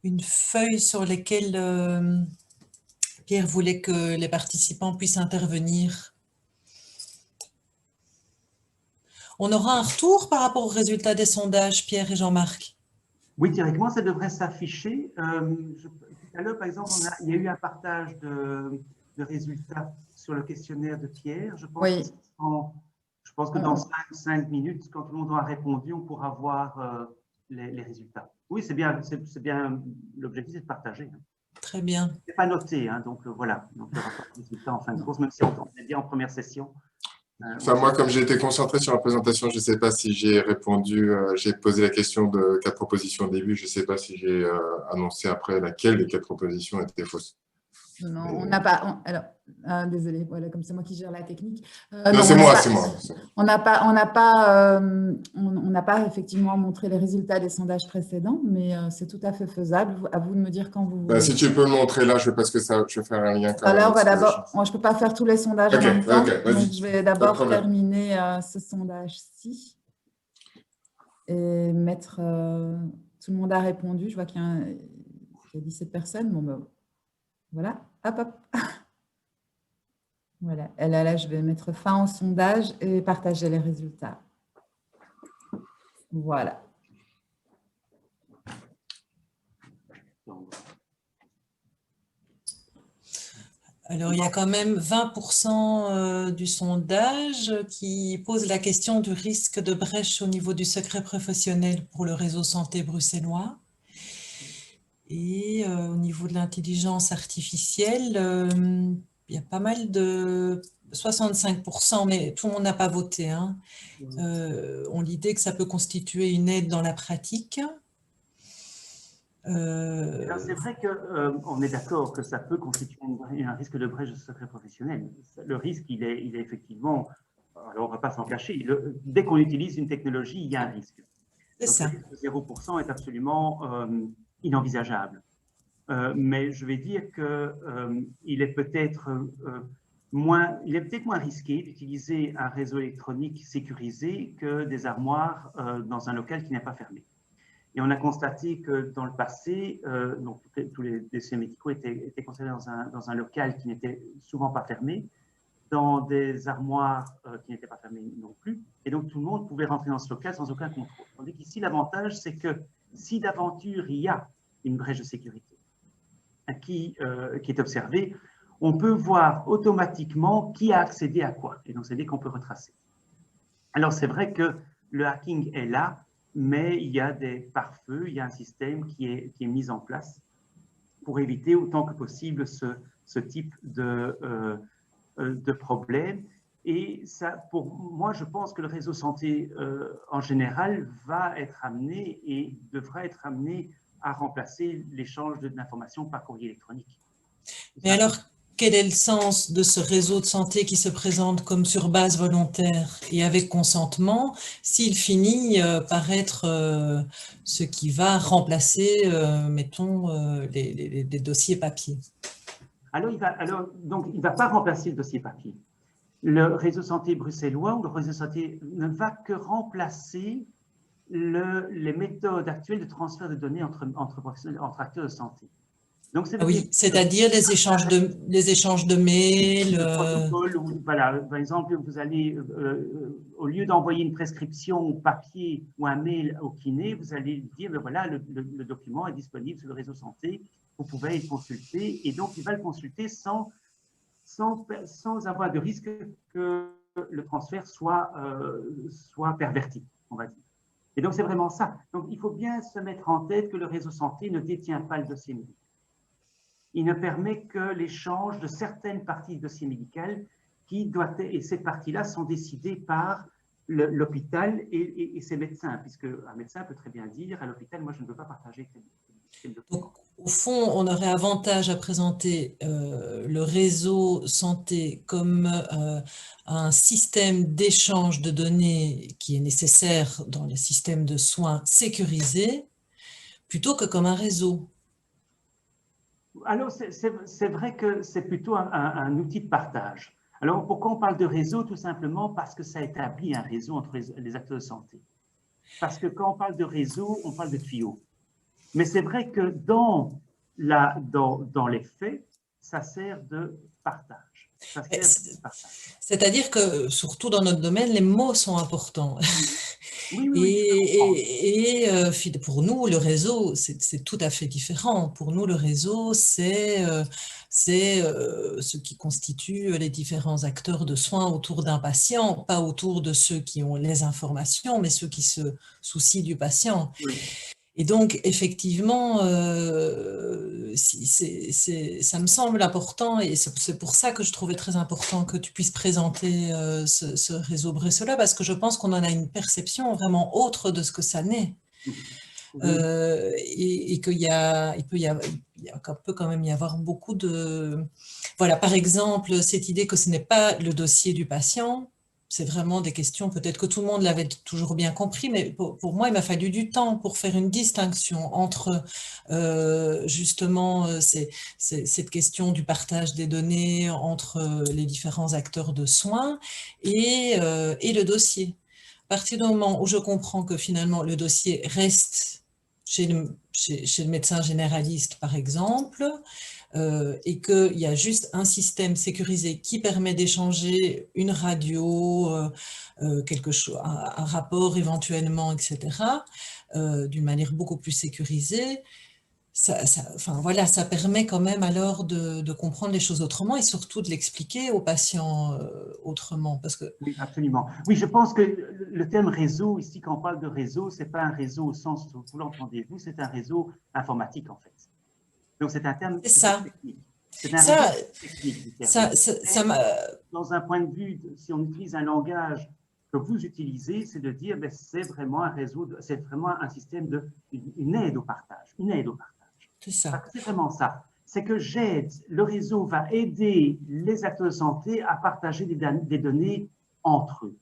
une feuille sur laquelle Pierre voulait que les participants puissent intervenir. On aura un retour par rapport aux résultats des sondages, Pierre et Jean-Marc? Oui, théoriquement, ça devrait s'afficher. Tout à l'heure, par exemple, il y a eu un partage de résultats sur le questionnaire de Pierre. Je pense, Oui. je pense que dans 5 minutes, quand tout le monde aura répondu, on pourra voir les résultats. Oui, c'est bien. L'objectif, c'est de partager. Très bien. C'est pas noté, hein, donc voilà. Donc, il n'y aura pas de résultats en fin de course, même si on est bien en première session. Enfin, moi, comme j'ai été concentré sur la présentation, je ne sais pas si j'ai répondu, j'ai posé la question de 4 propositions au début, je ne sais pas si j'ai annoncé après laquelle des 4 propositions était fausse. Non, on n'a pas. Alors, désolé, voilà, comme c'est moi qui gère la technique. Non, c'est moi. On n'a pas effectivement montré les résultats des sondages précédents, mais c'est tout à fait faisable. À vous de me dire quand vous voulez. Si tu peux le montrer là, parce que ça, je vais faire un lien. Alors, on va d'abord. Moi, je ne peux pas faire tous les sondages en même temps. Donc, je vais d'abord terminer ce sondage-ci et mettre. Tout le monde a répondu. Je vois qu'il y a 17 personnes. Bon, ben, voilà. Hop, hop. Voilà. Et là, je vais mettre fin au sondage et partager les résultats. Voilà. Alors, il y a quand même 20% du sondage qui pose la question du risque de brèche au niveau du secret professionnel pour le réseau santé bruxellois. Et au niveau de l'intelligence artificielle, il y a pas mal de 65%, mais tout le monde n'a pas voté, hein, ont l'idée que ça peut constituer une aide dans la pratique. C'est vrai qu'on est d'accord que ça peut constituer un risque de brèche de secret professionnel. Le risque, il est effectivement, alors on ne va pas s'en cacher, dès qu'on utilise une technologie, il y a un risque. C'est ça. Le risque de 0% est absolument inenvisageable. Mais je vais dire qu'il est peut-être moins risqué d'utiliser un réseau électronique sécurisé que des armoires dans un local qui n'est pas fermé. Et on a constaté que dans le passé, donc, tous les décès médicaux étaient conservés dans un local qui n'était souvent pas fermé, dans des armoires qui n'étaient pas fermées non plus. Et donc, tout le monde pouvait rentrer dans ce local sans aucun contrôle. Tandis qu'ici, l'avantage, c'est que si d'aventure il y a une brèche de sécurité qui est observée, on peut voir automatiquement qui a accédé à quoi. Et donc, c'est dès qu'on peut retracer. Alors, c'est vrai que le hacking est là, mais il y a des pare-feux, il y a un système qui est mis en place pour éviter autant que possible ce type de problème. Et ça, pour moi, je pense que le réseau santé en général va être amené et devra être amené à remplacer l'échange d'informations par courrier électronique. Mais alors, quel est le sens de ce réseau de santé qui se présente comme sur base volontaire et avec consentement s'il finit par être ce qui va remplacer, mettons, les dossiers papier? Alors, il ne va pas remplacer le dossier papier. Le réseau santé bruxellois ou le réseau santé ne va que remplacer les méthodes actuelles de transfert de données entre acteurs de santé. Donc, oui, c'est-à-dire les échanges de mails. Voilà, par exemple, vous allez, au lieu d'envoyer une prescription papier ou un mail au kiné, vous allez dire, ben voilà, le document est disponible sur le réseau santé, vous pouvez le consulter, et donc il va le consulter sans avoir de risque que le transfert soit perverti, on va dire. Et donc, c'est vraiment ça. Donc, il faut bien se mettre en tête que le réseau santé ne détient pas le dossier médical. Il ne permet que l'échange de certaines parties du dossier médical et ces parties-là sont décidées par l'hôpital et ses médecins, puisque un médecin peut très bien dire à l'hôpital, moi je ne veux pas partager tel document. Donc, au fond, on aurait avantage à présenter le réseau santé comme un système d'échange de données qui est nécessaire dans les systèmes de soins sécurisés, plutôt que comme un réseau. Alors, c'est vrai que c'est plutôt un outil de partage. Alors, pourquoi on parle de réseau? Tout simplement parce que ça établit un réseau entre les acteurs de santé. Parce que quand on parle de réseau, on parle de tuyaux. Mais c'est vrai que dans les faits, ça sert de partage. C'est-à-dire que, surtout dans notre domaine, les mots sont importants. Oui, et pour nous, le réseau, c'est tout à fait différent. Pour nous, le réseau, c'est ce qui constitue les différents acteurs de soins autour d'un patient, pas autour de ceux qui ont les informations, mais ceux qui se soucient du patient. Oui. Et donc, effectivement, ça me semble important et c'est pour ça que je trouvais très important que tu puisses présenter ce réseau bruxellois, parce que je pense qu'on en a une perception vraiment autre de ce que ça n'est. Et qu'il peut quand même y avoir beaucoup de... Voilà, par exemple, cette idée que ce n'est pas le dossier du patient, c'est vraiment des questions, peut-être que tout le monde l'avait toujours bien compris, mais pour moi, il m'a fallu du temps pour faire une distinction entre justement cette question du partage des données entre les différents acteurs de soins et le dossier. À partir du moment où je comprends que finalement le dossier reste chez le médecin généraliste, par exemple, et qu'il y a juste un système sécurisé qui permet d'échanger une radio, quelque chose, un rapport éventuellement, etc., d'une manière beaucoup plus sécurisée, enfin, voilà, ça permet quand même alors de comprendre les choses autrement et surtout de l'expliquer aux patients autrement. Parce que... Oui, absolument. Oui, je pense que le terme réseau, ici, quand on parle de réseau, ce n'est pas un réseau au sens où vous l'entendez, vous, c'est un réseau informatique, en fait. Donc, c'est un terme technique. C'est un réseau technique. Dans un point de vue, si on utilise un langage que vous utilisez, c'est de dire, ben, c'est vraiment un réseau, c'est vraiment un système une aide au partage, une aide au partage. C'est ça. C'est vraiment ça. C'est que le réseau va aider les acteurs de santé à partager des données entre eux.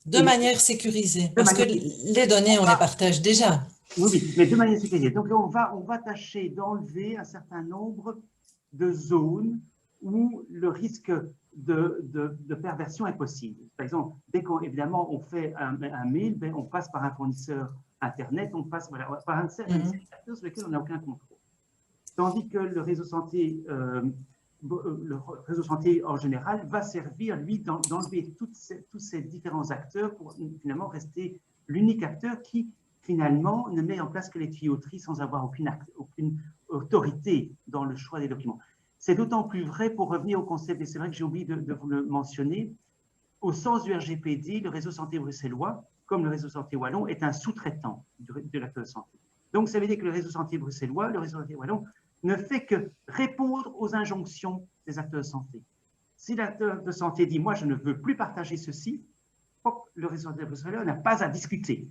De manière sécurisée, parce que les données, on les partage déjà. Oui, mais de manière sécurisée. Donc, on va tâcher d'enlever un certain nombre de zones où le risque de perversion est possible. Par exemple, dès qu'évidemment on fait un mail, ben, on passe par un fournisseur Internet, on passe par un certain acteur sur lequel on n'a aucun contrôle. Tandis que le réseau santé en général va servir, lui, d'enlever tous ces différents acteurs pour finalement rester l'unique acteur qui, finalement, ne met en place que les tuyauteries sans avoir aucune autorité dans le choix des documents. C'est d'autant plus vrai pour revenir au concept, et c'est vrai que j'ai oublié de vous le mentionner, au sens du RGPD, le réseau santé bruxellois, comme le réseau santé wallon, est un sous-traitant de l'acteur de santé. Donc, ça veut dire que le réseau santé bruxellois, le réseau santé wallon, ne fait que répondre aux injonctions des acteurs de santé. Si l'acteur de santé dit « moi, je ne veux plus partager ceci », le réseau santé bruxellois n'a pas à discuter.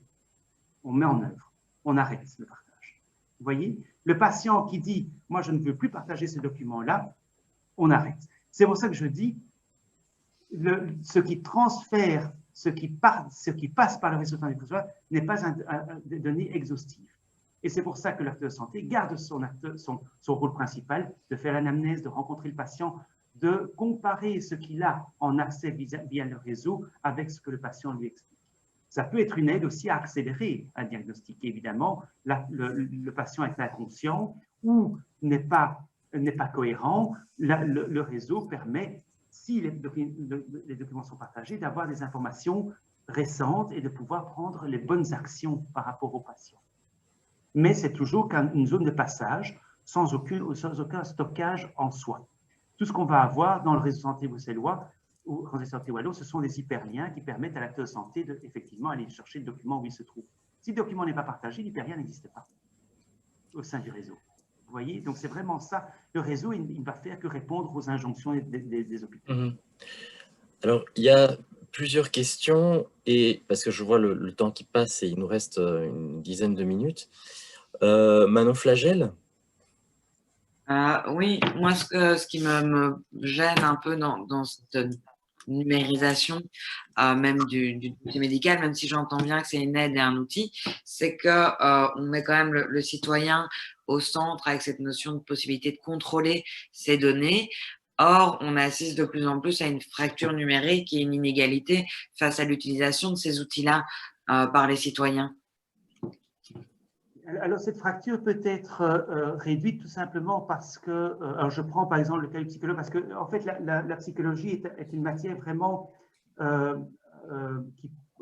On met en œuvre, on arrête le partage. Vous voyez, le patient qui dit « moi, je ne veux plus partager ce document-là », on arrête. C'est pour ça que je dis, ce qui transfère, ce qui passe par le réseau santé bruxellois n'est pas des données exhaustives. Et c'est pour ça que l'acteur de santé garde son rôle principal de faire l'anamnèse, de rencontrer le patient, de comparer ce qu'il a en accès via le réseau avec ce que le patient lui explique. Ça peut être une aide aussi à accélérer un diagnostic. Évidemment, le patient est inconscient ou n'est pas cohérent. Le réseau permet, si les documents sont partagés, d'avoir des informations récentes et de pouvoir prendre les bonnes actions par rapport au patient. Mais c'est toujours une zone de passage sans aucun stockage en soi. Tout ce qu'on va avoir dans le réseau santé bruxellois ou réseau santé wallon, ce sont des hyperliens qui permettent à l'acteur de santé effectivement aller chercher le document où il se trouve. Si le document n'est pas partagé, l'hyperlien n'existe pas au sein du réseau. Vous voyez, donc c'est vraiment ça. Le réseau, il ne va faire que répondre aux injonctions des hôpitaux. Alors, il y a plusieurs questions, et parce que je vois le temps qui passe et il nous reste une dizaine de minutes. Manon Flagel? Oui, moi, ce qui me gêne un peu dans cette numérisation, même du dossier médical, même si j'entends bien que c'est une aide et un outil, c'est qu'on met quand même le citoyen au centre avec cette notion de possibilité de contrôler ces données. Or, on assiste de plus en plus à une fracture numérique et une inégalité face à l'utilisation de ces outils-là par les citoyens. Alors, cette fracture peut être réduite tout simplement parce que, alors je prends par exemple le cas du psychologue, parce que en fait, la psychologie est une matière vraiment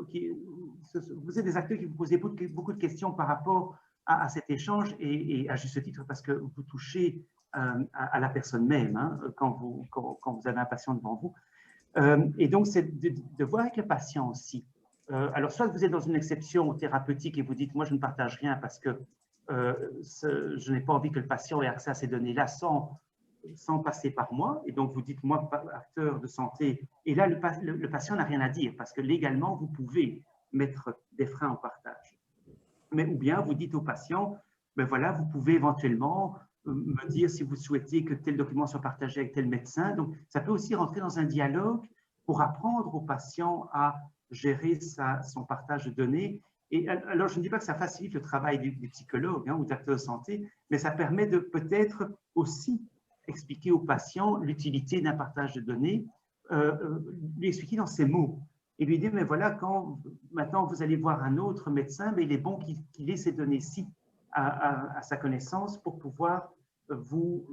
vous êtes des acteurs qui vous posez beaucoup de questions par rapport à cet échange et à juste titre parce que vous touchez à la personne même hein, quand vous avez un patient devant vous. Et donc, c'est de voir avec le patient aussi. Alors, soit vous êtes dans une exception thérapeutique et vous dites, moi, je ne partage rien parce que je n'ai pas envie que le patient ait accès à ces données-là sans passer par moi. Et donc, vous dites, moi, acteur de santé, et là, le patient n'a rien à dire parce que légalement, vous pouvez mettre des freins au partage. Mais ou bien, vous dites au patient, ben voilà, vous pouvez éventuellement me dire si vous souhaitez que tel document soit partagé avec tel médecin. Donc, ça peut aussi rentrer dans un dialogue pour apprendre au patient à gérer son partage de données. Et alors, je ne dis pas que ça facilite le travail du psychologue hein, ou d'acteur de santé, mais ça permet de peut-être aussi expliquer au patient l'utilité d'un partage de données, lui expliquer dans ses mots et lui dire, mais voilà, quand maintenant vous allez voir un autre médecin, mais il est bon qu'il ait ces données-ci à sa connaissance pour pouvoir vous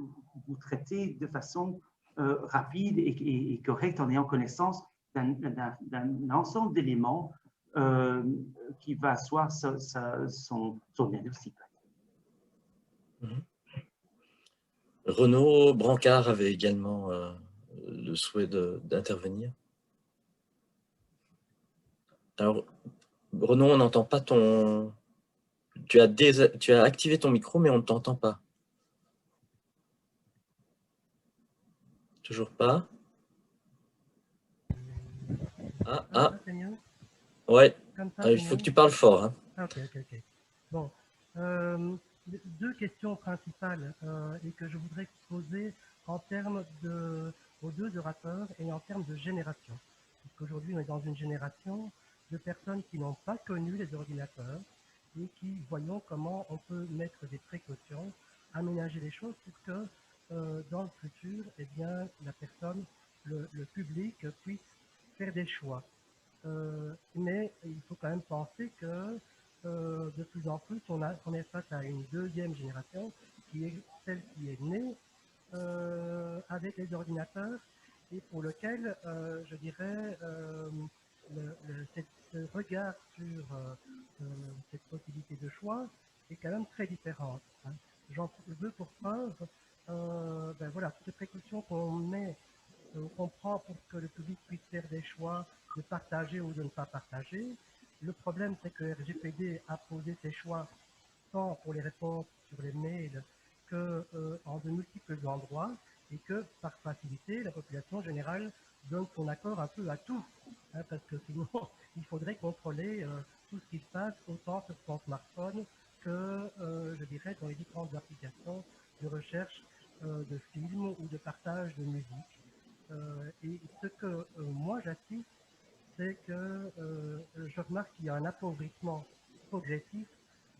traiter de façon rapide et correcte en ayant connaissance d'un ensemble d'éléments qui va asseoir son diagnostic. Renaud Brancard avait également le souhait d'intervenir. Alors, Renaud, on n'entend pas ton... Tu as activé ton micro, mais on ne t'entend pas. Toujours pas. Ah. C'est mieux? Ouais. Comme ça, Il faut que tu parles fort. Hein. Ok. Bon. Deux questions principales et que je voudrais poser en termes aux deux orateurs et en termes de génération. Parce qu'aujourd'hui, on est dans une génération de personnes qui n'ont pas connu les ordinateurs et qui voyons comment on peut mettre des précautions, aménager les choses pour que dans le futur, eh bien, la personne, le public puisse faire des choix. Mais il faut quand même penser que de plus en plus, on est face à une deuxième génération qui est celle qui est née avec les ordinateurs et pour lequel, je dirais, ce regard sur cette possibilité de choix est quand même très différente. Hein. J'en veux pour preuve, ben voilà, toutes les précautions qu'on prend pour que le public puisse faire des choix de partager ou de ne pas partager. Le problème, c'est que RGPD a posé ses choix tant pour les réponses sur les mails qu'en de multiples endroits et que, par facilité, la population générale donne son accord un peu à tout. Hein, parce que sinon, il faudrait contrôler tout ce qui se passe autant sur son smartphone que, je dirais, dans les différentes applications de recherche de films ou de partage de musique. Et ce que moi j'assiste, c'est que je remarque qu'il y a un appauvrissement progressif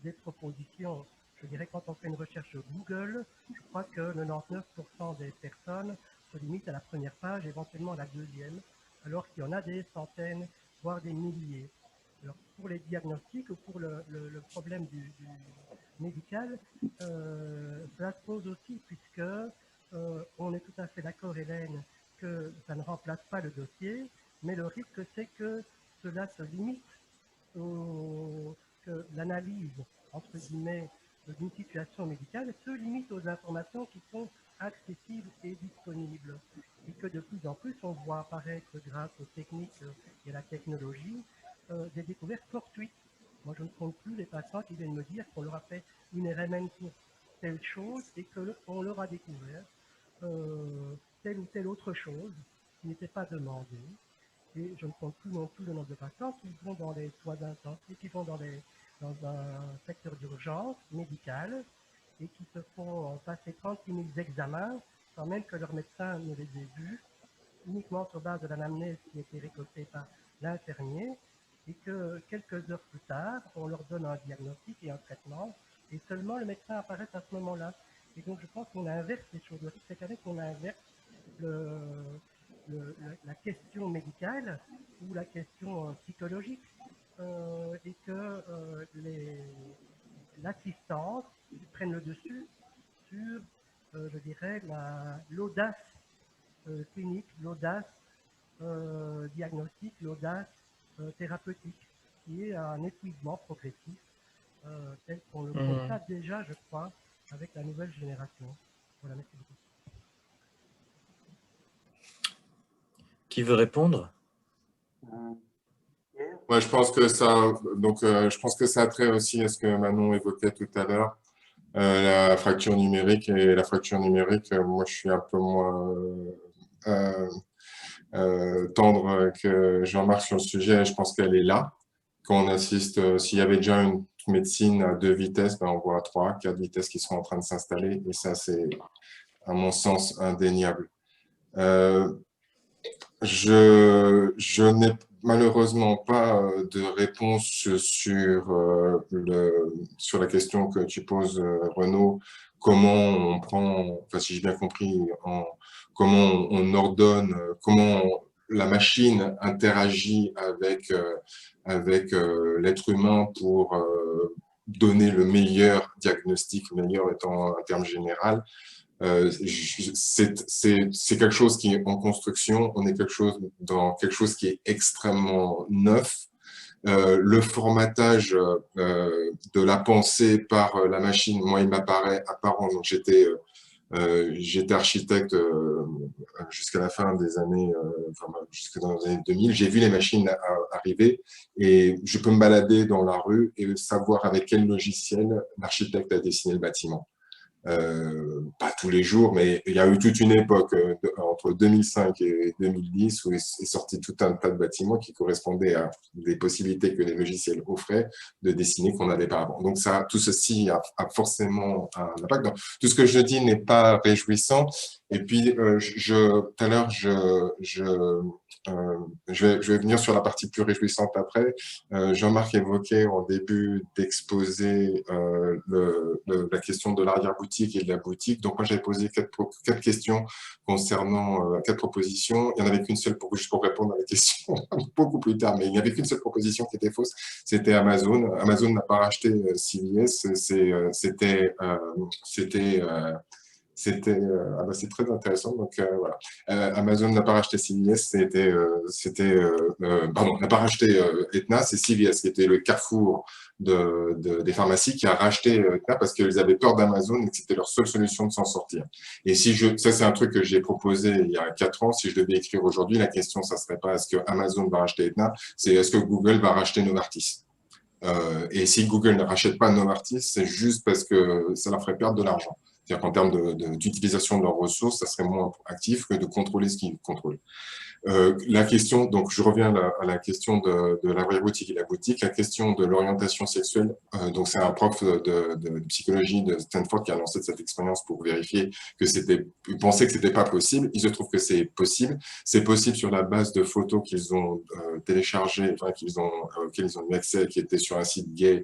des propositions. Je dirais quand on fait une recherche Google, je crois que 99% des personnes se limitent à la première page, éventuellement à la deuxième, alors qu'il y en a des centaines, voire des milliers. Alors pour les diagnostics ou pour le problème du médical, cela se pose aussi puisque on est tout à fait d'accord, Hélène, que ça ne remplace pas le dossier, mais le risque c'est que cela se limite que l'analyse, entre guillemets, d'une situation médicale se limite aux informations qui sont accessibles et disponibles. Et que de plus en plus, on voit apparaître, grâce aux techniques et à la technologie, des découvertes fortuites. Moi, je ne compte plus les patients qui viennent me dire qu'on leur a fait une RMN pour telle chose et qu'on leur a découvert telle ou telle autre chose qui n'était pas demandée. Et je ne compte plus non plus le nombre de patients qui vont dans les soins intensifs, qui vont dans un secteur d'urgence médicale et qui se font passer 36 000 examens sans même que leur médecin ne les ait vus, uniquement sur base de l'anamnèse qui a été récoltée par l'infirmier, et que quelques heures plus tard, on leur donne un diagnostic et un traitement, et seulement le médecin apparaît à ce moment-là. Et donc je pense qu'on inverse les choses. Le risque, c'est qu'avec on inverse la question médicale ou la question psychologique et que l'assistance qui prenne le dessus sur, je dirais, l'audace clinique, l'audace diagnostique, l'audace thérapeutique, qui est un épuisement progressif, tel qu'on le constate déjà, je crois, avec la nouvelle génération. Voilà, merci beaucoup. Qui veut répondre? Ouais, je pense que ça, donc, je pense que ça a trait aussi à ce que Manon évoquait tout à l'heure, la fracture numérique. Et la fracture numérique, moi, je suis un peu moins tendre que Jean-Marc sur le sujet. Je pense qu'elle est là. Quand on assiste, s'il y avait déjà une médecine à 2 vitesses, ben on voit 3, 4 vitesses qui sont en train de s'installer. Et ça, c'est, à mon sens, indéniable. Je n'ai malheureusement pas de réponse sur la question que tu poses, Renaud. Comment on prend, enfin, si j'ai bien compris, comment on ordonne, comment la machine interagit avec l'être humain pour donner le meilleur diagnostic, le meilleur étant un terme général. C'est quelque chose qui est en construction, on est dans quelque chose qui est extrêmement neuf. Le formatage de la pensée par la machine, moi, il m'apparaît apparent. Donc, j'étais architecte jusqu'à la fin des années, jusque dans les années 2000. J'ai vu les machines arriver et je peux me balader dans la rue et savoir avec quel logiciel l'architecte a dessiné le bâtiment. Pas tous les jours, mais il y a eu toute une époque entre 2005 et 2010 où est sorti tout un tas de bâtiments qui correspondaient à des possibilités que les logiciels offraient de dessiner qu'on n'avait pas avant. Donc ça, tout ceci a forcément un impact. Donc, tout ce que je dis n'est pas réjouissant. Et puis, tout à l'heure, je vais venir sur la partie plus réjouissante après. Jean-Marc évoquait en début d'exposer la question de l'arrière-boutique et de la boutique. Donc, moi, j'avais posé quatre questions concernant 4 propositions. Il n'y en avait qu'une seule juste pour répondre à la question beaucoup plus tard, mais il n'y avait qu'une seule proposition qui était fausse, c'était Amazon. Amazon n'a pas racheté CVS, c'est très intéressant. Donc, voilà. Amazon n'a pas racheté CVS, pardon, n'a pas racheté Aetna, c'est CVS qui était le carrefour des pharmacies qui a racheté Aetna parce qu'ils avaient peur d'Amazon et que c'était leur seule solution de s'en sortir. Et ça, c'est un truc que j'ai proposé il y a 4 ans. Si je devais écrire aujourd'hui, la question, ça serait pas est-ce que Amazon va racheter Aetna, c'est est-ce que Google va racheter Novartis. Et si Google ne rachète pas Novartis, c'est juste parce que ça leur ferait perdre de l'argent. C'est-à-dire qu'en termes d'utilisation de leurs ressources, ça serait moins actif que de contrôler ce qu'ils contrôlent. La question, donc je reviens à la question de l'arrière-boutique et la boutique, la question de l'orientation sexuelle. Donc c'est un prof de psychologie de Stanford qui a lancé cette expérience pour vérifier que il pensait que c'était pas possible. Il se trouve que c'est possible. C'est possible sur la base de photos qu'ils ont téléchargées, enfin auxquelles ils ont eu accès, qui étaient sur un site gay.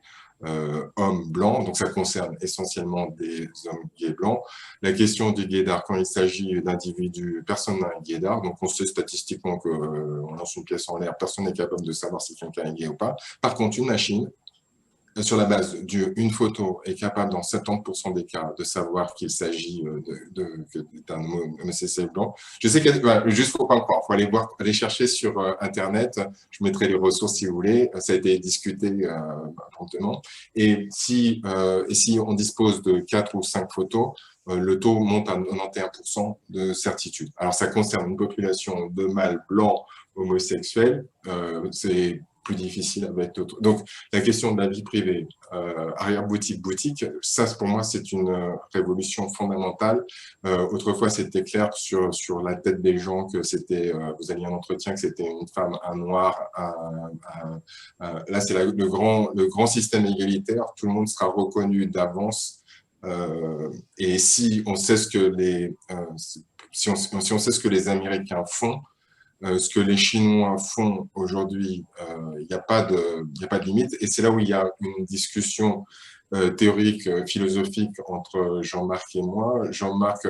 Hommes blancs, donc ça concerne essentiellement des hommes gays blancs. La question du gaydar, quand il s'agit d'individus, personne n'a un gaydar, donc on sait statistiquement qu'on lance une pièce en l'air, personne n'est capable de savoir si quelqu'un est gay ou pas. Par contre, une machine, sur la base d'une photo, est capable dans 70% des cas de savoir qu'il s'agit d'un homosexuel blanc. Je sais que, juste faut pas me croire, faut aller chercher sur Internet, je mettrai les ressources si vous voulez, ça a été discuté promptement. Et si on dispose de 4 ou 5 photos, le taux monte à 91% de certitude. Alors ça concerne une population de mâles blancs homosexuels, c'est plus difficile avec d'autres. Donc, la question de la vie privée, arrière-boutique, boutique, ça, pour moi, c'est une révolution fondamentale. Autrefois, c'était clair sur la tête des gens que c'était, vous aviez un entretien, que c'était une femme, un noir, là, c'est le grand système égalitaire. Tout le monde sera reconnu d'avance. Et si on sait ce que si on sait ce que les Américains font, ce que les Chinois font aujourd'hui, il n'y a pas de limite. Et c'est là où il y a une discussion théorique, philosophique entre Jean-Marc et moi. Jean-Marc,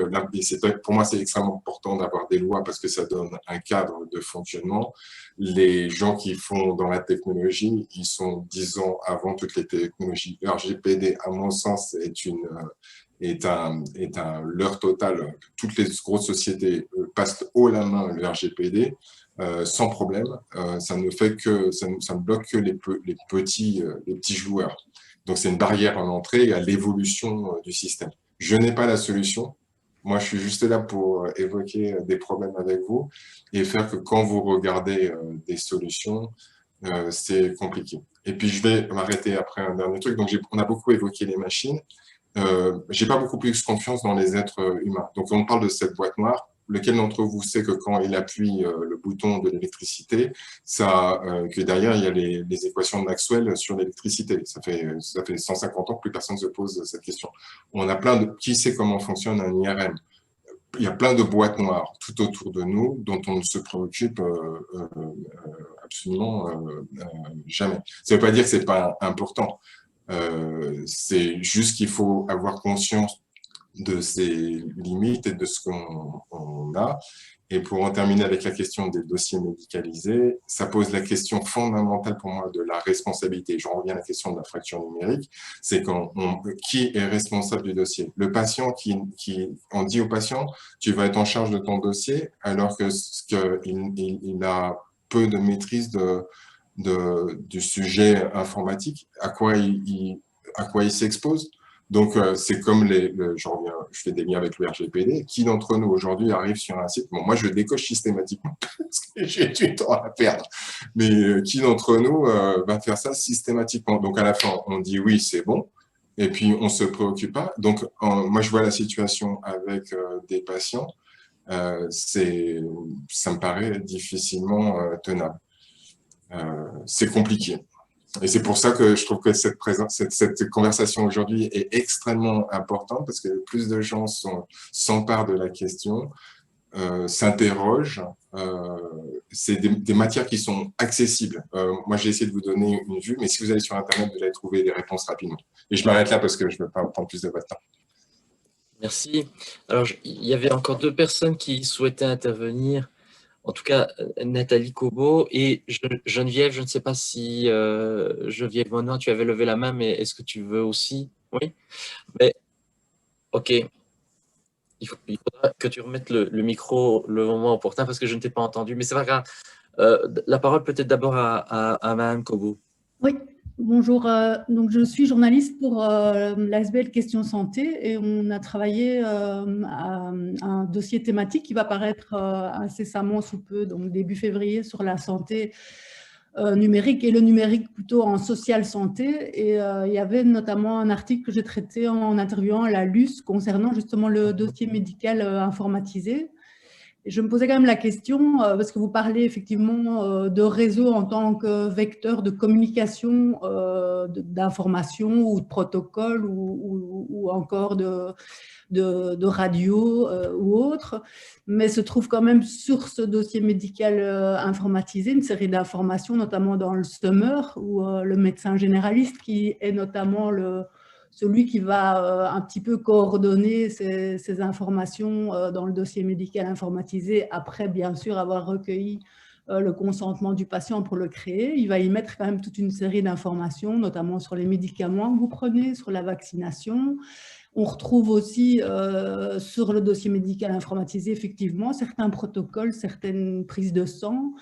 pour moi, c'est extrêmement important d'avoir des lois parce que ça donne un cadre de fonctionnement. Les gens qui font dans la technologie, ils sont 10 ans avant toutes les technologies. Le RGPD, à mon sens, est un leurre total. Toutes les grosses sociétés passent haut la main le RGPD sans problème. Ça ne bloque que les petits joueurs. Donc, c'est une barrière à l'entrée et à l'évolution du système. Je n'ai pas la solution. Moi, je suis juste là pour évoquer des problèmes avec vous et faire que quand vous regardez des solutions, c'est compliqué. Et puis, je vais m'arrêter après un dernier truc. Donc, on a beaucoup évoqué les machines. J'ai pas beaucoup plus confiance dans les êtres humains. Donc, on parle de cette boîte noire. Lequel d'entre vous sait que quand il appuie le bouton de l'électricité, que derrière, il y a les équations de Maxwell sur l'électricité. Ça fait 150 ans que plus personne ne se pose cette question. On a qui sait comment fonctionne un IRM? Il y a plein de boîtes noires tout autour de nous dont on ne se préoccupe absolument jamais. Ça ne veut pas dire que ce n'est pas important. C'est juste qu'il faut avoir conscience de ses limites et de ce qu'on a. Et pour en terminer avec la question des dossiers médicalisés, ça pose la question fondamentale pour moi de la responsabilité. Je reviens à la question de la fracture numérique, c'est qui est responsable du dossier? Le patient on dit au patient, tu vas être en charge de ton dossier, alors qu'il a peu de maîtrise du sujet informatique, à quoi il s'expose. Donc, c'est comme je fais des liens avec le RGPD. Qui d'entre nous aujourd'hui arrive sur un site? Bon, moi, je le décoche systématiquement parce que j'ai du temps à perdre. Mais qui d'entre nous va faire ça systématiquement? Donc, à la fin, on dit oui, c'est bon. Et puis, on ne se préoccupe pas. Donc, moi, je vois la situation avec des patients. Ça me paraît difficilement tenable. C'est compliqué. Et c'est pour ça que je trouve que cette conversation aujourd'hui est extrêmement importante parce que plus de gens s'emparent de la question, s'interrogent. C'est des matières qui sont accessibles. Moi, j'ai essayé de vous donner une vue, mais si vous allez sur Internet, vous allez trouver des réponses rapidement. Et je m'arrête là parce que je ne veux pas prendre plus de votre temps. Merci. Alors, il y avait encore 2 personnes qui souhaitaient intervenir. En tout cas, Nathalie Cobo et Geneviève, je ne sais pas si Geneviève Monin, tu avais levé la main, mais est-ce que tu veux aussi? Oui. Mais, ok. Il faudra que tu remettes le micro le moment opportun parce que je ne t'ai pas entendu, mais c'est pas grave. La parole peut-être d'abord à Madame Cobo. Oui. Bonjour, donc je suis journaliste pour l'ASBL Questions Santé et on a travaillé à un dossier thématique qui va paraître incessamment sous peu, donc début février, sur la santé numérique et le numérique plutôt en social santé. Et il y avait notamment un article que j'ai traité en interviewant la LUS concernant justement le dossier médical informatisé. Je me posais quand même la question, parce que vous parlez effectivement de réseau en tant que vecteur de communication, d'information ou de protocole ou encore de radio ou autre, mais se trouve quand même sur ce dossier médical informatisé une série d'informations, notamment dans le SUMER, où le médecin généraliste qui est notamment celui qui va un petit peu coordonner ces informations dans le dossier médical informatisé, après bien sûr avoir recueilli le consentement du patient pour le créer. Il va y mettre quand même toute une série d'informations, notamment sur les médicaments que vous prenez, sur la vaccination. On retrouve aussi sur le dossier médical informatisé, effectivement, certains protocoles, certaines prises de sang.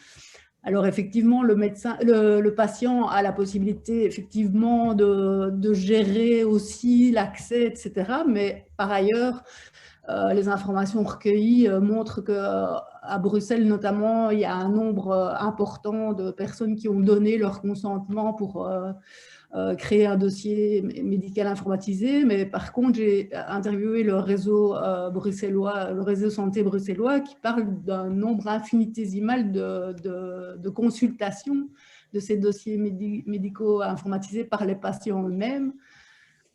Alors effectivement, le patient a la possibilité effectivement de gérer aussi l'accès, etc. Mais par ailleurs, les informations recueillies montrent qu'à Bruxelles notamment, il y a un nombre important de personnes qui ont donné leur consentement pour créer un dossier médical informatisé. Mais par contre, j'ai interviewé le réseau bruxellois, le réseau santé bruxellois, qui parle d'un nombre infinitésimal de consultations de ces dossiers médicaux informatisés par les patients eux-mêmes,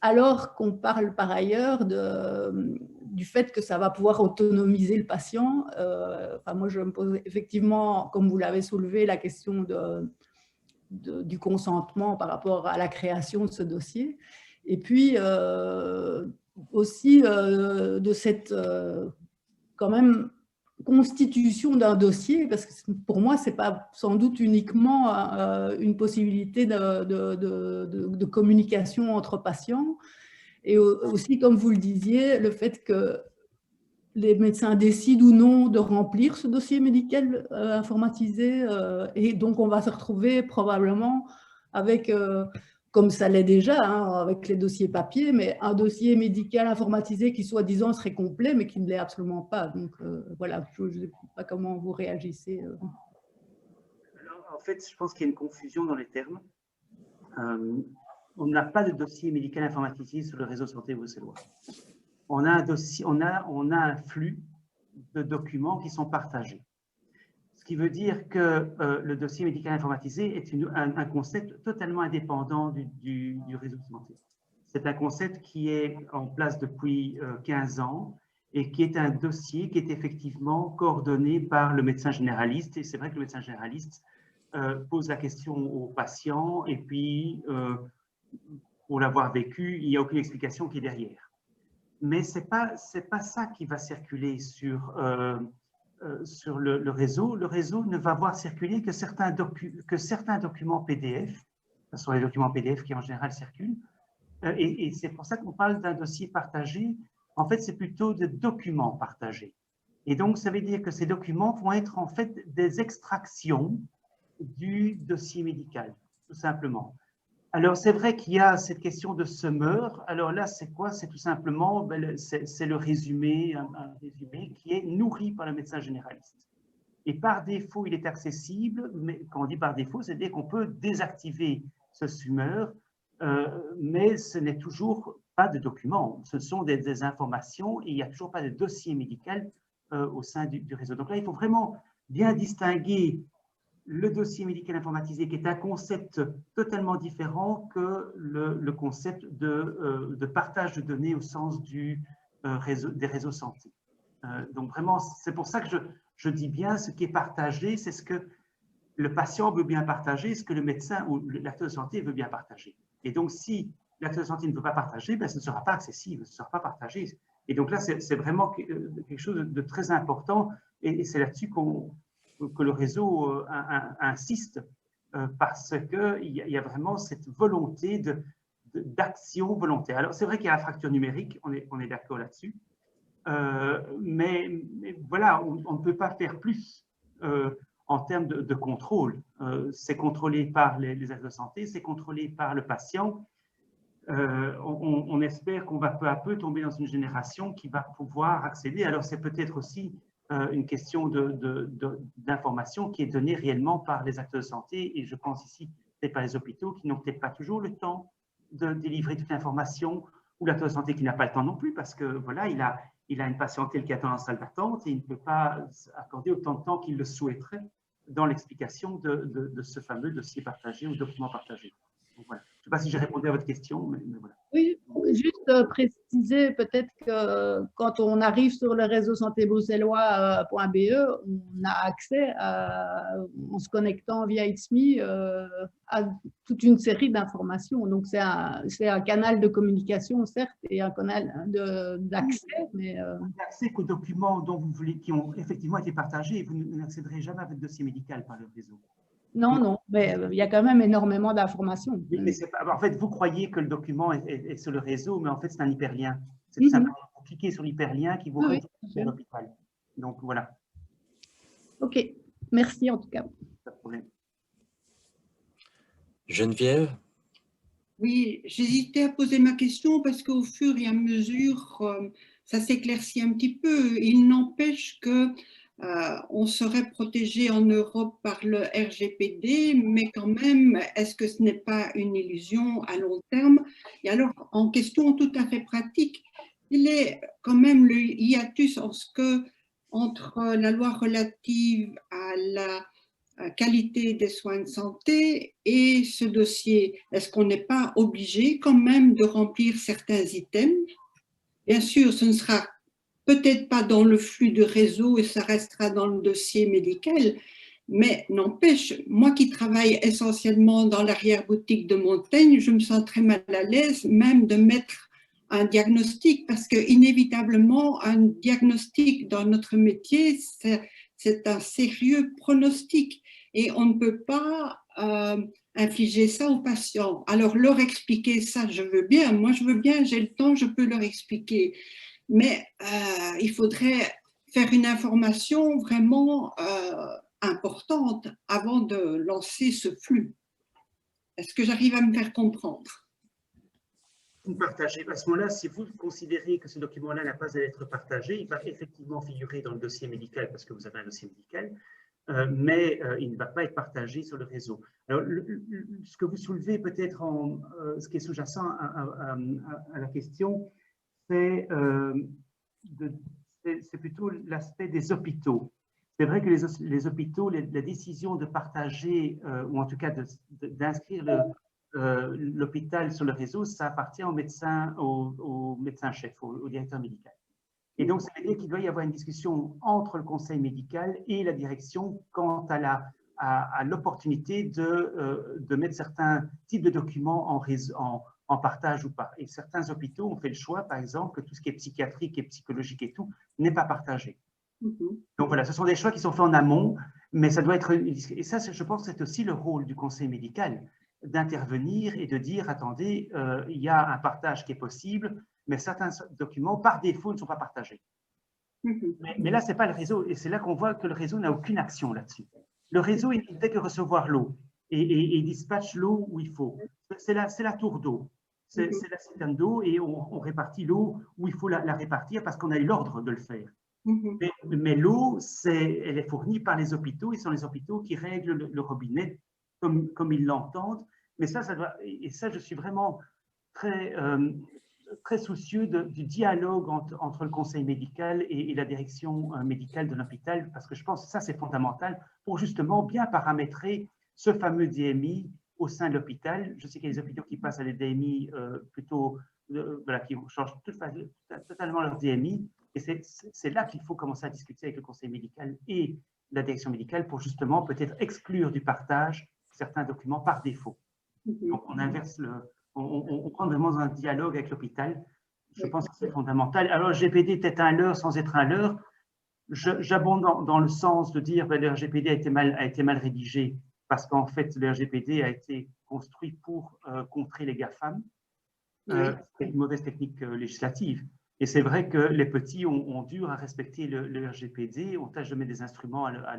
alors qu'on parle par ailleurs du fait que ça va pouvoir autonomiser le patient. Moi, je me pose effectivement, comme vous l'avez soulevé, la question du consentement par rapport à la création de ce dossier. Et puis, aussi de cette, quand même, constitution d'un dossier, parce que pour moi, ce n'est pas sans doute uniquement une possibilité de communication entre patients, et aussi, comme vous le disiez, le fait que les médecins décident ou non de remplir ce dossier médical informatisé, et donc on va se retrouver probablement avec, comme ça l'est déjà, hein, avec les dossiers papier, mais un dossier médical informatisé qui soi-disant serait complet, mais qui ne l'est absolument pas. Donc voilà, je ne sais pas comment vous réagissez. Alors, en fait, je pense qu'il y a une confusion dans les termes. On n'a pas de dossier médical informatisé sur le réseau santé bruxellois. On a un flux de documents qui sont partagés. Ce qui veut dire que le dossier médical informatisé est un concept totalement indépendant du réseau de santé. C'est un concept qui est en place depuis 15 ans et qui est un dossier qui est effectivement coordonné par le médecin généraliste. Et c'est vrai que le médecin généraliste pose la question aux patients et puis, pour l'avoir vécu, il n'y a aucune explication qui est derrière. Mais ce n'est pas ça qui va circuler sur le réseau. Le réseau ne va voir circuler que certains documents PDF. Ce sont les documents PDF qui en général circulent. Et c'est pour ça qu'on parle d'un dossier partagé. En fait, c'est plutôt de documents partagés. Et donc, ça veut dire que ces documents vont être en fait des extractions du dossier médical, tout simplement. Alors, c'est vrai qu'il y a cette question de semeur. Alors là, c'est quoi? C'est tout simplement, c'est le résumé, un résumé qui est nourri par le médecin généraliste. Et par défaut, il est accessible, mais quand on dit par défaut, c'est-à-dire qu'on peut désactiver ce semeur, mais ce n'est toujours pas de document. Ce sont des informations et il n'y a toujours pas de dossier médical au sein du réseau. Donc là, il faut vraiment bien distinguer le dossier médical informatisé, qui est un concept totalement différent que le concept de partage de données au sens des réseaux santé. Donc vraiment, c'est pour ça que je dis bien ce qui est partagé, c'est ce que le patient veut bien partager, ce que le médecin ou l'acteur de santé veut bien partager. Et donc, si l'acteur de santé ne veut pas partager, ben, ce ne sera pas accessible, ce ne sera pas partagé. Et donc là, c'est vraiment quelque chose de très important et c'est là-dessus que le réseau insiste parce qu'il y a vraiment cette volonté d'action volontaire. Alors, c'est vrai qu'il y a la fracture numérique, on est d'accord là-dessus, mais voilà, on ne peut pas faire plus en termes de contrôle. C'est contrôlé par les acteurs de santé, c'est contrôlé par le patient. On espère qu'on va peu à peu tomber dans une génération qui va pouvoir accéder. Alors, c'est peut-être aussi une question d'information qui est donnée réellement par les acteurs de santé, et je pense ici peut-être par les hôpitaux qui n'ont peut-être pas toujours le temps de délivrer toute l'information, ou l'acteur de santé qui n'a pas le temps non plus, parce que voilà, il a une patientèle qui attend en salle d'attente et il ne peut pas accorder autant de temps qu'il le souhaiterait dans l'explication de ce fameux dossier partagé ou document partagé. Donc, voilà. Je ne sais pas si j'ai répondu à votre question, mais voilà. Oui, juste préciser peut-être que quand on arrive sur le réseau santé-bruxellois.be, on a accès, en se connectant via ITSME, à toute une série d'informations. Donc, c'est un canal de communication, certes, et un canal d'accès. Mais l'accès qu'aux documents dont vous voulez, qui ont effectivement été partagés, vous n'accéderez jamais à votre dossier médical par le réseau. Non, mais il y a quand même énormément d'informations. Mais en fait, vous croyez que le document est sur le réseau, mais en fait, c'est un hyperlien. C'est tout simplement vous cliquez sur l'hyperlien qui vous redirige vers l'hôpital. Donc, voilà. OK. Merci en tout cas. Pas de problème. Geneviève? Oui, j'hésitais à poser ma question parce qu'au fur et à mesure, ça s'éclaircit un petit peu. Il n'empêche que on serait protégé en Europe par le RGPD, mais quand même, est-ce que ce n'est pas une illusion à long terme? Et alors, en question tout à fait pratique, il est quand même le hiatus entre la loi relative à la qualité des soins de santé et ce dossier. Est-ce qu'on n'est pas obligé quand même de remplir certains items? Bien sûr, ce ne sera peut-être pas dans le flux de réseau et ça restera dans le dossier médical, Mais n'empêche, moi qui travaille essentiellement dans l'arrière-boutique de Montaigne, je me sens très mal à l'aise même de mettre un diagnostic, parce que inévitablement, un diagnostic dans notre métier, c'est un sérieux pronostic et on ne peut pas infliger ça aux patients. Alors leur expliquer ça, je veux bien, moi je veux bien, j'ai le temps, je peux leur expliquer. Mais il faudrait faire une information vraiment importante avant de lancer ce flux. Est-ce que j'arrive à me faire comprendre? Partagé. À ce moment-là, si vous considérez que ce document-là n'a pas à être partagé, il va effectivement figurer dans le dossier médical parce que vous avez un dossier médical, mais il ne va pas être partagé sur le réseau. Alors, ce que vous soulevez peut-être, ce qui est sous-jacent à la question, c'est plutôt l'aspect des hôpitaux. C'est vrai que les hôpitaux, la décision de partager, ou en tout cas d'inscrire l'hôpital sur le réseau, ça appartient au médecin-chef, au directeur médical. Et donc, ça veut dire qu'il doit y avoir une discussion entre le conseil médical et la direction quant à l'opportunité de mettre certains types de documents en partage ou pas. Et certains hôpitaux ont fait le choix, par exemple, que tout ce qui est psychiatrique et psychologique et tout n'est pas partagé. Donc voilà, ce sont des choix qui sont faits en amont, mais ça doit être… Et ça, je pense que c'est aussi le rôle du conseil médical, d'intervenir et de dire, attendez, il y a un partage qui est possible, mais certains documents, par défaut, ne sont pas partagés. Mais là, ce n'est pas le réseau, et c'est là qu'on voit que le réseau n'a aucune action là-dessus. Le réseau, il ne fait que recevoir l'eau, et dispatche l'eau où il faut. C'est la tour d'eau, c'est la citerne d'eau, et on répartit l'eau où il faut la répartir parce qu'on a eu l'ordre de le faire. Mais l'eau, elle est fournie par les hôpitaux, et ce sont les hôpitaux qui règlent le robinet comme ils l'entendent. Mais ça doit, et ça, je suis vraiment très soucieux du dialogue entre le conseil médical et la direction médicale de l'hôpital, parce que je pense que ça, c'est fondamental pour justement bien paramétrer ce fameux DMI au sein de l'hôpital. Je sais qu'il y a des hôpitaux qui passent à des DMI plutôt, voilà, qui changent totalement leur DMI. Et c'est là qu'il faut commencer à discuter avec le conseil médical et la direction médicale pour justement peut-être exclure du partage certains documents par défaut. Donc, on inverse on prend vraiment un dialogue avec l'hôpital. Je pense que c'est fondamental. Alors, le RGPD est peut-être un leurre sans être un leurre. J'abonde dans le sens de dire que le RGPD a été mal rédigé parce qu'en fait, le RGPD a été construit pour contrer les GAFAM. C'est une mauvaise technique législative. Et c'est vrai que les petits ont dur à respecter le RGPD, on tâche de mettre des instruments à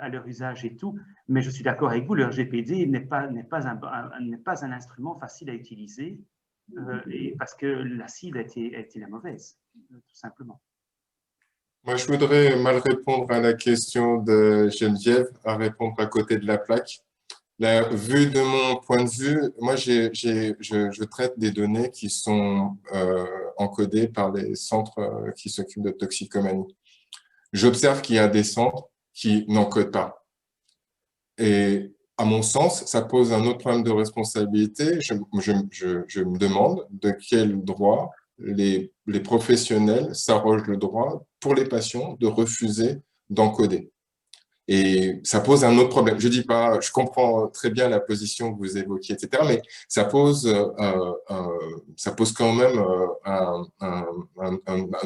leur usage et tout, mais je suis d'accord avec vous, le RGPD n'est pas un instrument facile à utiliser, et parce que la cible a été la mauvaise, tout simplement. Moi, je voudrais mal répondre à la question de Geneviève, à répondre à côté de la plaque. Vu de mon point de vue, moi, je traite des données qui sont encodées par les centres qui s'occupent de toxicomanie. J'observe qu'il y a des centres qui n'encodent pas. Et à mon sens, ça pose un autre problème de responsabilité. Je me demande de quel droit les professionnels s'arrogent le droit pour les patients de refuser d'encoder. Et ça pose un autre problème. Je dis pas, je comprends très bien la position que vous évoquiez, etc., mais ça pose quand même un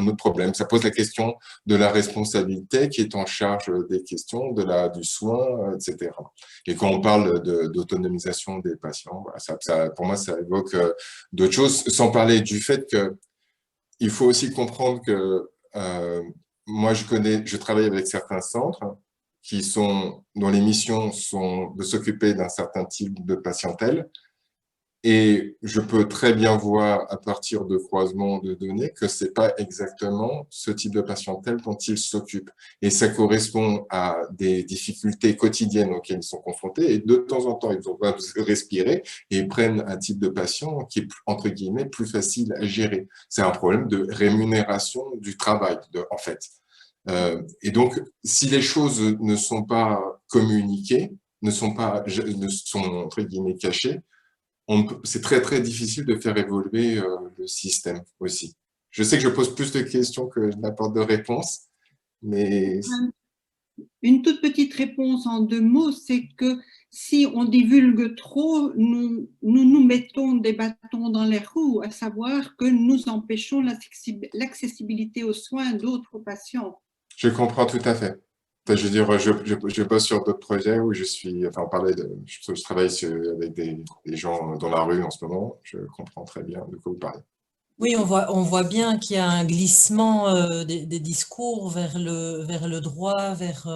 autre problème. Ça pose la question de la responsabilité qui est en charge des questions du soin, etc. Et quand on parle d'autonomisation des patients, voilà, pour moi, ça évoque d'autres choses, sans parler du fait qu'il faut aussi comprendre que moi, je travaille avec certains centres dont les missions sont de s'occuper d'un certain type de patientèle. Et je peux très bien voir à partir de croisements de données que ce n'est pas exactement ce type de patientèle dont ils s'occupent. Et ça correspond à des difficultés quotidiennes auxquelles ils sont confrontés. Et de temps en temps, ils ont besoin de respirer et ils prennent un type de patient qui est, entre guillemets, plus facile à gérer. C'est un problème de rémunération du travail, en fait. Et donc, si les choses ne sont pas communiquées, sont entre guillemets cachées, c'est très, très difficile de faire évoluer le système aussi. Je sais que je pose plus de questions que je n'apporte de réponses, mais… une toute petite réponse en 2 mots, c'est que si on divulgue trop, nous mettons des bâtons dans les roues, à savoir que nous empêchons l'accessibilité aux soins d'autres patients. Je comprends tout à fait. Je veux dire, je bosse sur d'autres projets où je travaille avec des gens dans la rue en ce moment. Je comprends très bien de quoi vous parlez. Oui, on voit bien qu'il y a un glissement des discours vers le droit, vers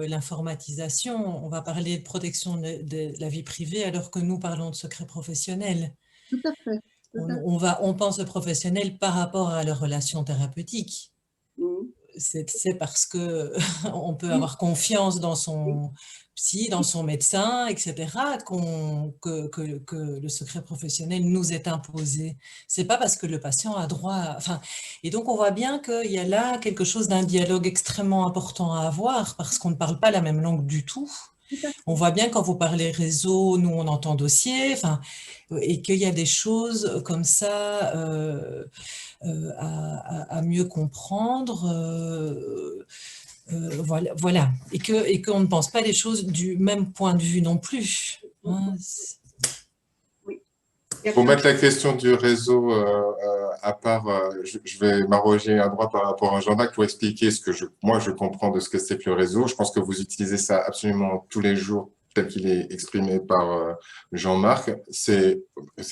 l'informatisation. On va parler de protection de la vie privée alors que nous parlons de secret professionnel. Tout à fait. On pense au professionnel par rapport à leur relation thérapeutique. C'est parce que on peut avoir confiance dans son psy, dans son médecin, etc., que le secret professionnel nous est imposé. C'est pas parce que le patient a droit. Et donc on voit bien qu'il y a là quelque chose d'un dialogue extrêmement important à avoir parce qu'on ne parle pas la même langue du tout. On voit bien quand vous parlez réseau, nous on entend dossier, et qu'il y a des choses comme ça à mieux comprendre. Voilà. Et qu'on ne pense pas les choses du même point de vue non plus. Pour mettre la question du réseau à part, je vais m'arroger un droit par rapport à Jean-Marc pour expliquer ce que moi je comprends de ce que c'est que le réseau. Je pense que vous utilisez ça absolument tous les jours tel qu'il est exprimé par Jean-Marc. C'est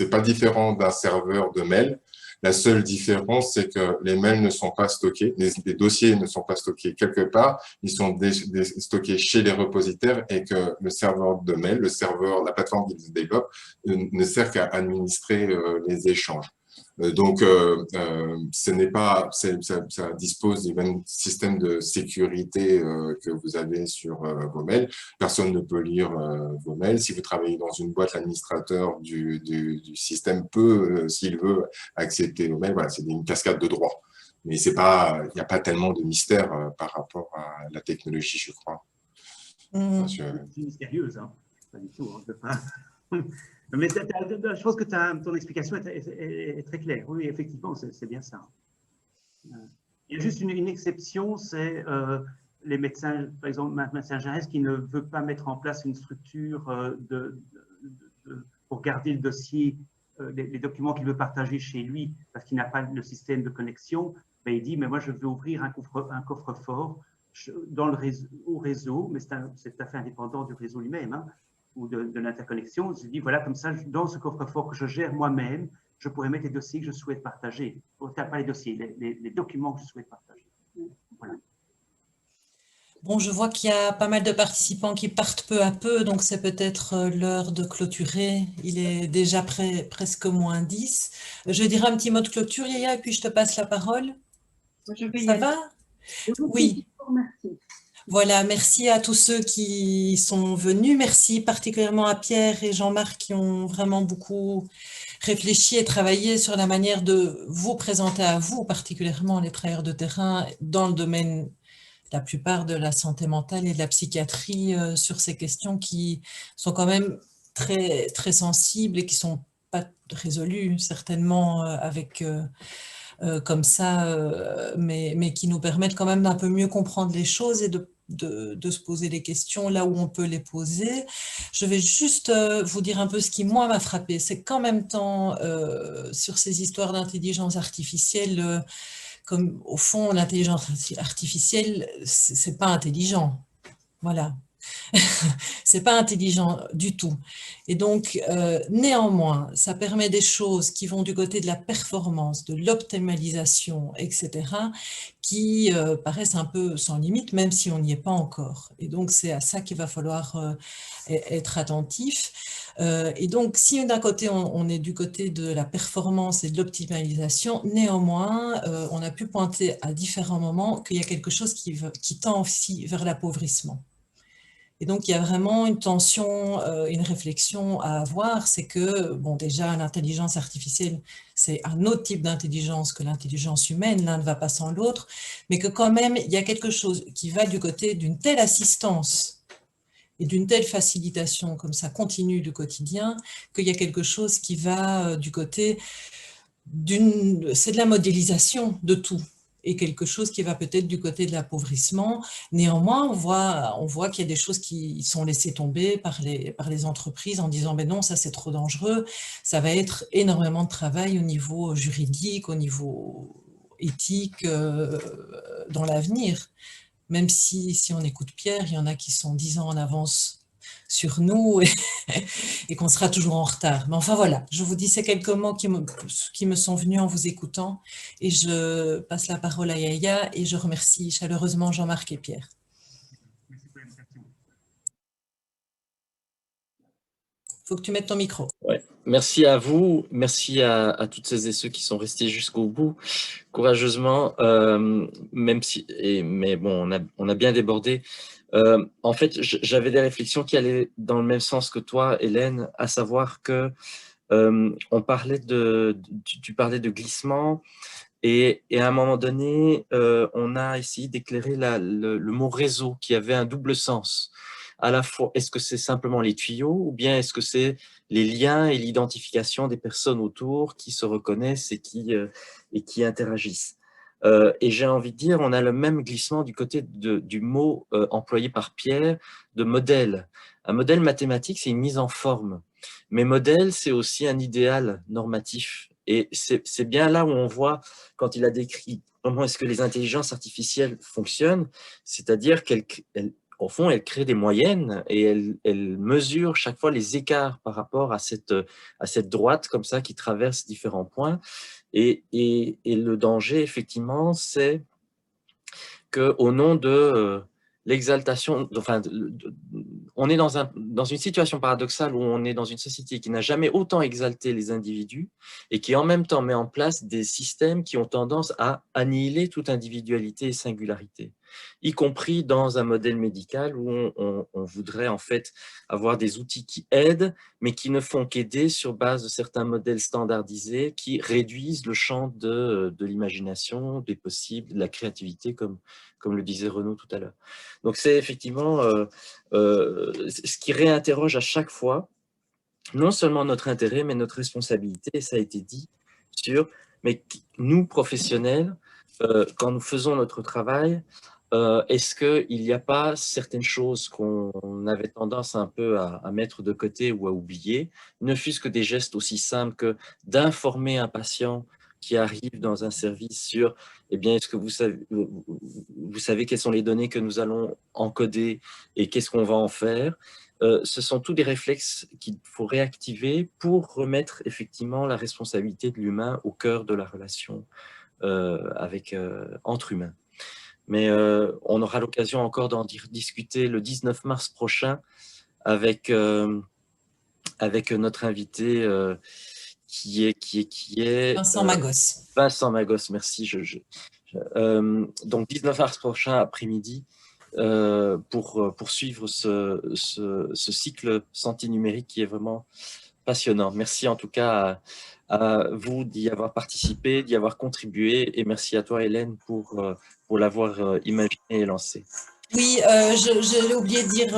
pas différent d'un serveur de mail. La seule différence, c'est que les mails ne sont pas stockés, les dossiers ne sont pas stockés quelque part, ils sont stockés chez les repositoires et que le serveur de mail, la plateforme qui se développe, ne sert qu'à administrer les échanges. Donc, ça dispose du même système de sécurité que vous avez sur vos mails. Personne ne peut lire vos mails. Si vous travaillez dans une boîte, l'administrateur du système peut, s'il veut, accepter vos mails. Voilà, c'est une cascade de droits. Mais il n'y a pas tellement de mystère par rapport à la technologie, je crois. C'est mystérieuse, hein. Pas du tout. Hein, mais je pense que ton explication est très claire. Oui, effectivement, c'est bien ça. Il y a juste une exception, c'est les médecins, par exemple, un médecin généraliste qui ne veut pas mettre en place une structure pour garder le dossier, les documents qu'il veut partager chez lui, parce qu'il n'a pas le système de connexion. Ben, il dit, mais moi, je veux ouvrir un coffre-fort au réseau, mais c'est tout à fait indépendant du réseau lui-même, hein, ou de l'interconnexion. Je dis, voilà, comme ça, dans ce coffre-fort que je gère moi-même, je pourrais mettre les dossiers que je souhaite partager. Pas les dossiers, les documents que je souhaite partager. Voilà. Bon, je vois qu'il y a pas mal de participants qui partent peu à peu, donc c'est peut-être l'heure de clôturer. Il est déjà presque moins 10. Je dirais un petit mot de clôture, Yaya, et puis je te passe la parole. Ça va? Oui. Merci. Voilà, merci à tous ceux qui sont venus. Merci particulièrement à Pierre et Jean-Marc qui ont vraiment beaucoup réfléchi et travaillé sur la manière de vous présenter à vous, particulièrement les travailleurs de terrain dans le domaine, la plupart de la santé mentale et de la psychiatrie, sur ces questions qui sont quand même très, très sensibles et qui ne sont pas résolues certainement avec... comme ça, mais qui nous permettent quand même d'un peu mieux comprendre les choses et de se poser les questions là où on peut les poser. Je vais juste vous dire un peu ce qui, moi, m'a frappé. C'est qu'en même temps, sur ces histoires d'intelligence artificielle, comme au fond, l'intelligence artificielle, c'est pas intelligent. Voilà. C'est pas intelligent du tout. Et donc, néanmoins, ça permet des choses qui vont du côté de la performance, de l'optimalisation, etc., qui paraissent un peu sans limite, même si on n'y est pas encore. Et donc, c'est à ça qu'il va falloir être attentif. Et donc, si d'un côté, on est du côté de la performance et de l'optimalisation, néanmoins, on a pu pointer à différents moments qu'il y a quelque chose qui tend aussi vers l'appauvrissement. Et donc, il y a vraiment une tension, une réflexion à avoir, c'est que, bon, déjà, l'intelligence artificielle, c'est un autre type d'intelligence que l'intelligence humaine, l'un ne va pas sans l'autre, mais que quand même, il y a quelque chose qui va du côté d'une telle assistance et d'une telle facilitation, comme ça continue du quotidien, qu'il y a quelque chose qui va du côté c'est de la modélisation de tout. est quelque chose qui va peut-être du côté de l'appauvrissement. Néanmoins, on voit qu'il y a des choses qui sont laissées tomber par les entreprises en disant « non, ça c'est trop dangereux ». Ça va être énormément de travail au niveau juridique, au niveau éthique dans l'avenir. Même si on écoute Pierre, il y en a qui sont 10 ans en avance sur nous et qu'on sera toujours en retard. Mais enfin voilà, je vous dis ces quelques mots qui me sont venus en vous écoutant et je passe la parole à Yaya et je remercie chaleureusement Jean-Marc et Pierre. Il faut que tu mettes ton micro. Ouais. Merci à vous, merci à toutes celles et ceux qui sont restés jusqu'au bout, courageusement, mais bon, on a bien débordé. En fait, j'avais des réflexions qui allaient dans le même sens que toi, Hélène, à savoir que tu parlais de glissement et à un moment donné, on a essayé d'éclairer le mot réseau qui avait un double sens. À la fois, est-ce que c'est simplement les tuyaux ou bien est-ce que c'est les liens et l'identification des personnes autour qui se reconnaissent et qui interagissent? Et j'ai envie de dire, on a le même glissement du côté du mot employé par Pierre, de modèle. Un modèle mathématique, c'est une mise en forme. Mais modèle, c'est aussi un idéal normatif. Et c'est bien là où on voit, quand il a décrit comment est-ce que les intelligences artificielles fonctionnent, c'est-à-dire qu'au fond, elle crée des moyennes et elle mesure chaque fois les écarts par rapport à cette droite comme ça qui traverse différents points. Et le danger, effectivement, c'est qu'au nom de l'exaltation, enfin, on est dans une situation paradoxale où on est dans une société qui n'a jamais autant exalté les individus et qui en même temps met en place des systèmes qui ont tendance à annihiler toute individualité et singularité, y compris dans un modèle médical où on voudrait en fait avoir des outils qui aident, mais qui ne font qu'aider sur base de certains modèles standardisés qui réduisent le champ de l'imagination, des possibles, de la créativité, comme le disait Renaud tout à l'heure. Donc c'est effectivement ce qui réinterroge à chaque fois, non seulement notre intérêt, mais notre responsabilité, et ça a été dit, mais nous, professionnels, quand nous faisons notre travail, est-ce qu'il n'y a pas certaines choses qu'on avait tendance un peu à mettre de côté ou à oublier, ne fût-ce que des gestes aussi simples que d'informer un patient qui arrive dans un service sur, eh bien, est-ce que vous savez quelles sont les données que nous allons encoder et qu'est-ce qu'on va en faire? Ce sont tous des réflexes qu'il faut réactiver pour remettre effectivement la responsabilité de l'humain au cœur de la relation entre humains. Mais on aura l'occasion encore d'en discuter le 19 mars prochain avec notre invité qui est Vincent Magos. Vincent Magos, merci. Donc 19 mars prochain après-midi pour poursuivre ce cycle santé numérique qui est vraiment passionnant. Merci en tout cas à vous d'y avoir participé, d'y avoir contribué, et merci à toi Hélène pour l'avoir imaginé et lancé. Oui, j'ai oublié de dire,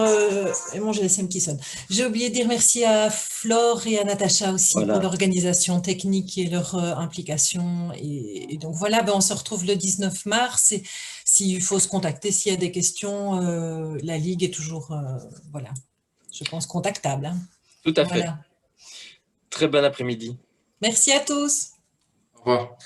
mon GSM qui sonne, j'ai oublié de dire merci à Flore et à Natacha aussi pour l'organisation technique et leur implication. Et donc voilà, on se retrouve le 19 mars et s'il faut se contacter, s'il y a des questions, la Ligue est toujours, voilà, je pense contactable. Hein. Tout à fait. Très bon après-midi. Merci à tous. Au revoir.